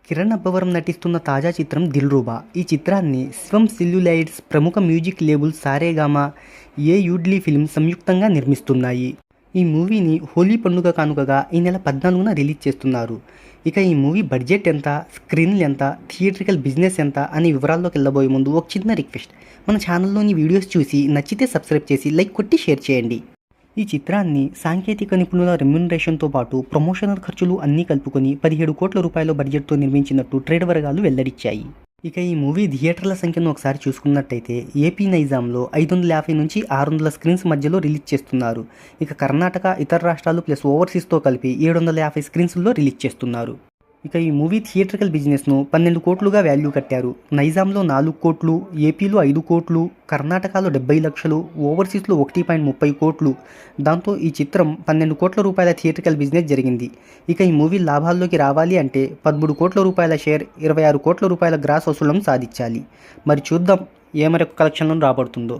కిరణ్ అబ్బవరం నటిస్తున్న తాజా చిత్రం దిల్రుబా. ఈ చిత్రాన్ని శివం సెల్యులాయిడ్స్, ప్రముఖ మ్యూజిక్ లేబుల్ సారేగామా, యూడ్లీ ఫిల్మ్స్ సంయుక్తంగా నిర్మిస్తున్నాయి. ఈ మూవీని హోలీ పండుగ కానుకగా ఈ నెల 14న రిలీజ్ చేస్తున్నారు. ఇక ఈ మూవీ బడ్జెట్ ఎంత, స్క్రీన్లు ఎంత, థియేట్రికల్ బిజినెస్ ఎంత అనే వివరాల్లోకి వెళ్ళబోయే ముందు ఒక చిన్న రిక్వెస్ట్, మన ఛానల్లోని వీడియోస్ చూసి నచ్చితే సబ్స్క్రైబ్ చేసి లైక్ కొట్టి షేర్ చేయండి. ఈ చిత్రాన్ని సాంకేతిక నిపుణుల రెమ్యునరేషన్తో పాటు ప్రమోషనల్ ఖర్చులు అన్నీ కలుపుకొని 17 కోట్ల రూపాయల బడ్జెట్తో నిర్మించినట్టు ట్రేడ్ వర్గాలు వెల్లడించాయి. ఇక ఈ మూవీ థియేటర్ల సంఖ్యను ఒకసారి చూసుకున్నట్టయితే ఏపీ నైజాంలో 550 నుంచి 600 స్క్రీన్స్ మధ్యలో రిలీజ్ చేస్తున్నారు. ఇక కర్ణాటక, ఇతర రాష్ట్రాలు ప్లస్ ఓవర్సీస్తో కలిపి 750 స్క్రీన్స్లో రిలీజ్ చేస్తున్నారు. ఇక ఈ మూవీ థియేట్రికల్ బిజినెస్ను 12 కోట్లుగా వాల్యూ కట్టారు. నైజాంలో 4 కోట్లు, ఏపీలో 5 కోట్లు, కర్ణాటకలో 70 లక్షలు, ఓవర్సీస్లో 1.30 కోట్లు. దాంతో ఈ చిత్రం 12 కోట్ల రూపాయల థియేట్రికల్ బిజినెస్ జరిగింది. ఇక ఈ మూవీ లాభాల్లోకి రావాలి అంటే 13 కోట్ల రూపాయల షేర్, 26 కోట్ల రూపాయల గ్రాస్ వసూళ్లను సాధించాలి. మరి చూద్దాం ఏ మరొక కలెక్షన్లను రాబడుతుందో.